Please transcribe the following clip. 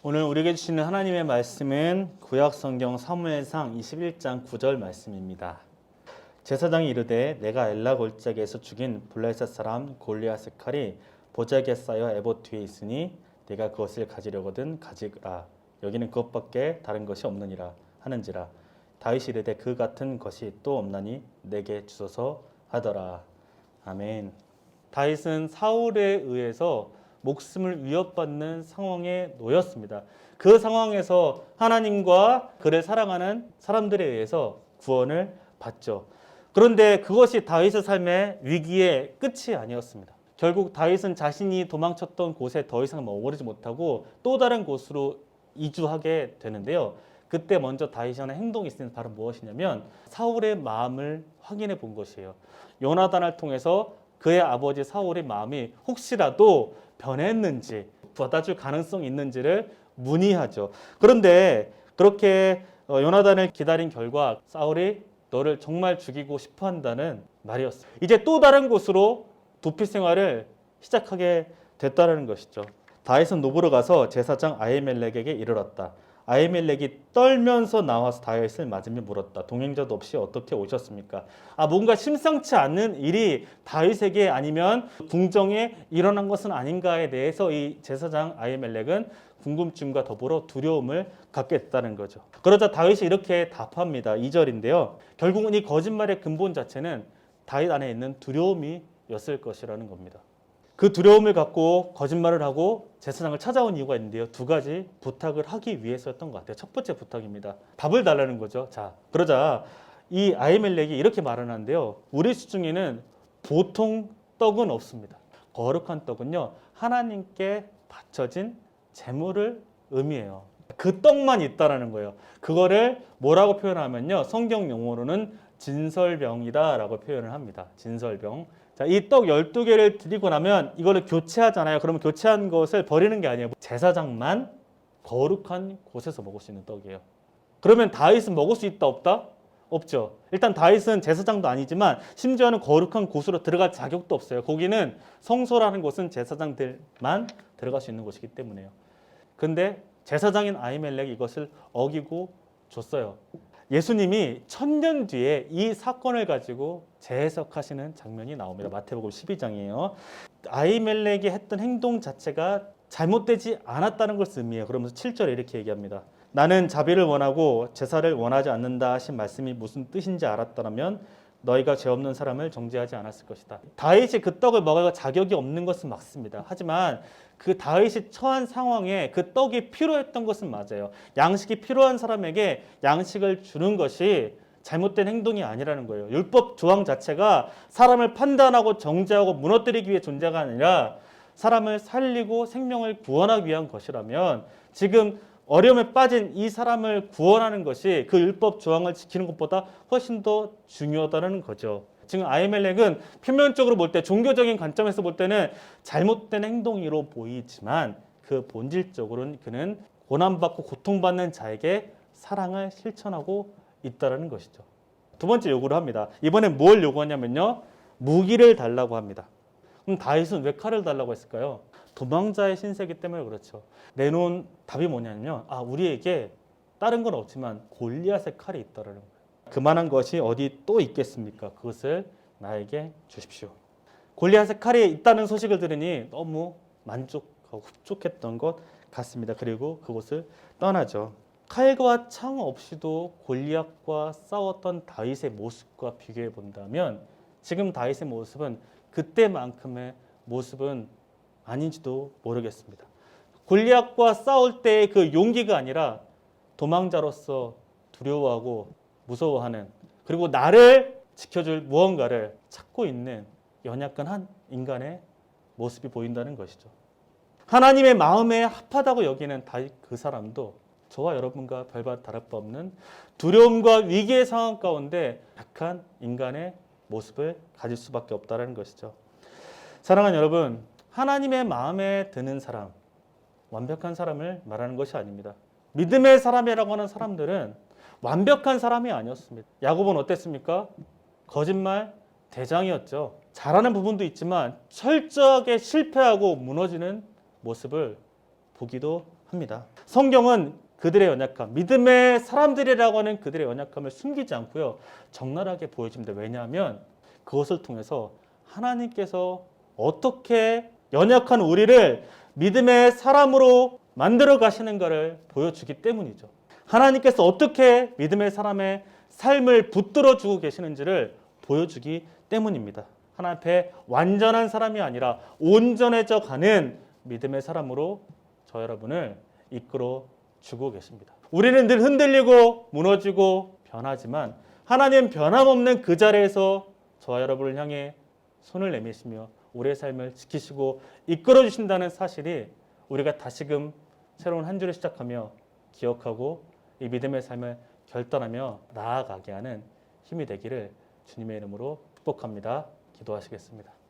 오늘 우리에게 주시는 하나님의 말씀은 구약성경 사무엘상 21장 9절 말씀입니다. 제사장이 이르되 내가 엘라 골짜기에서 죽인 블레셋 사람 골리앗의 칼이 보자기에 쌓여 에봇 뒤에 있으니 내가 그것을 가지려거든 가지라. 여기는 그것밖에 다른 것이 없느니라 하는지라. 다윗이 이르되 그 같은 것이 또 없나니 내게 주소서 하더라. 아멘. 다윗은 사울에 의해서 목숨을 위협받는 상황에 놓였습니다. 그 상황에서 하나님과 그를 사랑하는 사람들에 의해서 구원을 받죠. 그런데 그것이 다윗의 삶의 위기의 끝이 아니었습니다. 결국 다윗은 자신이 도망쳤던 곳에 더 이상 머무르지 못하고 또 다른 곳으로 이주하게 되는데요. 그때 먼저 다윗이 하는 행동이 있으면 바로 무엇이냐면 사울의 마음을 확인해 본 것이에요. 요나단을 통해서 그의 아버지 사울의 마음이 혹시라도 변했는지 받아줄 가능성이 있는지를 문의하죠. 그런데 그렇게 요나단을 기다린 결과 사울이 너를 정말 죽이고 싶어 한다는 말이었어요. 이제 또 다른 곳으로 도피 생활을 시작하게 됐다는 것이죠. 다윗은 노브로 가서 제사장 아히멜렉에게 이르렀다. 아히멜렉이 떨면서 나와서 다윗을 맞으며 물었다. 동행자도 없이 어떻게 오셨습니까? 뭔가 심상치 않는 일이 다윗에게 아니면 궁정에 일어난 것은 아닌가에 대해서 이 제사장 아히멜렉은 궁금증과 더불어 두려움을 갖게 됐다는 거죠. 그러자 다윗이 이렇게 답합니다. 2절인데요. 결국은 이 거짓말의 근본 자체는 다윗 안에 있는 두려움이었을 것이라는 겁니다. 그 두려움을 갖고 거짓말을 하고 제사장을 찾아온 이유가 있는데요. 두 가지 부탁을 하기 위해서였던 것 같아요. 첫 번째 부탁입니다. 밥을 달라는 거죠. 자, 그러자 이 아히멜렉이 이렇게 말을 하는데요. 우리 수중에는 보통 떡은 없습니다. 거룩한 떡은요, 하나님께 바쳐진 제물을 의미해요. 그 떡만 있다라는 거예요. 그거를 뭐라고 표현하면요, 성경 용어로는 진설병이다라고 표현을 합니다. 진설병. 자, 이 떡 12개를 드리고 나면 이거를 교체하잖아요. 그러면 교체한 것을 버리는 게 아니에요. 제사장만 거룩한 곳에서 먹을 수 있는 떡이에요. 그러면 다윗은 먹을 수 있다 없다? 없죠. 일단 다윗은 제사장도 아니지만 심지어는 거룩한 곳으로 들어갈 자격도 없어요. 거기는 성소라는 곳은 제사장들만 들어갈 수 있는 곳이기 때문에요. 근데 제사장인 아히멜렉이 이것을 어기고 줬어요. 예수님이 1000년 뒤에 이 사건을 가지고 재해석하시는 장면이 나옵니다. 마태복음 12장이에요. 아히멜렉이 했던 행동 자체가 잘못되지 않았다는 것을 의미해요. 그러면서 7절에 이렇게 얘기합니다. 나는 자비를 원하고 제사를 원하지 않는다 하신 말씀이 무슨 뜻인지 알았더라면 너희가 죄 없는 사람을 정죄하지 않았을 것이다. 다윗이 그 떡을 먹을 자격이 없는 것은 맞습니다. 하지만 그 다윗이 처한 상황에 그 떡이 필요했던 것은 맞아요. 양식이 필요한 사람에게 양식을 주는 것이 잘못된 행동이 아니라는 거예요. 율법 조항 자체가 사람을 판단하고 정죄하고 무너뜨리기 위해 존재가 아니라 사람을 살리고 생명을 구원하기 위한 것이라면 지금 어려움에 빠진 이 사람을 구원하는 것이 그 율법 조항을 지키는 것보다 훨씬 더 중요하다는 거죠. 지금 아히멜렉은 표면적으로 볼 때, 종교적인 관점에서 볼 때는 잘못된 행동으로 보이지만 그 본질적으로는 그는 고난받고 고통받는 자에게 사랑을 실천하고 있다는 것이죠. 두 번째 요구를 합니다. 이번엔 뭘 요구하냐면요, 무기를 달라고 합니다. 그럼 다윗은 왜 칼을 달라고 했을까요? 도망자의 신세이기 때문에 그렇죠. 내놓은 답이 뭐냐면요, 우리에게 다른 건 없지만 골리앗의 칼이 있다라는 거예요. 그만한 것이 어디 또 있겠습니까? 그것을 나에게 주십시오. 골리앗의 칼이 있다는 소식을 들으니 너무 만족하고 흡족했던 것 같습니다. 그리고 그곳을 떠나죠. 칼과 창 없이도 골리앗과 싸웠던 다윗의 모습과 비교해 본다면 지금 다윗의 모습은 그때만큼의 모습은 아닌지도 모르겠습니다. 골리앗과 싸울 때의 그 용기가 아니라 도망자로서 두려워하고 무서워하는, 그리고 나를 지켜줄 무언가를 찾고 있는 연약한 한 인간의 모습이 보인다는 것이죠. 하나님의 마음에 합하다고 여기는 다윗 그 사람도 저와 여러분과 별반 다를 바 없는 두려움과 위기의 상황 가운데 약한 인간의 모습을 가질 수밖에 없다는 것이죠. 사랑하는 여러분, 하나님의 마음에 드는 사람, 완벽한 사람을 말하는 것이 아닙니다. 믿음의 사람이라고 하는 사람들은 완벽한 사람이 아니었습니다. 야곱은 어땠습니까? 거짓말 대장이었죠. 잘하는 부분도 있지만 철저하게 실패하고 무너지는 모습을 보기도 합니다. 성경은 그들의 연약함, 믿음의 사람들이라고 하는 그들의 연약함을 숨기지 않고요. 적나라하게 보여줍니다. 왜냐하면 그것을 통해서 하나님께서 어떻게 연약한 우리를 믿음의 사람으로 만들어 가시는가를 보여주기 때문이죠. 하나님께서 어떻게 믿음의 사람의 삶을 붙들어 주고 계시는지를 보여주기 때문입니다. 하나님 앞에 완전한 사람이 아니라 온전해져 가는 믿음의 사람으로 저 여러분을 이끌어 주고 계십니다. 우리는 늘 흔들리고 무너지고 변하지만 하나님 변함없는 그 자리에서 저와 여러분을 향해 손을 내미시며 우리의 삶을 지키시고 이끌어 주신다는 사실이 우리가 다시금 새로운 한 주를 시작하며 기억하고 이 믿음의 삶을 결단하며 나아가게 하는 힘이 되기를 주님의 이름으로 축복합니다. 기도하시겠습니다.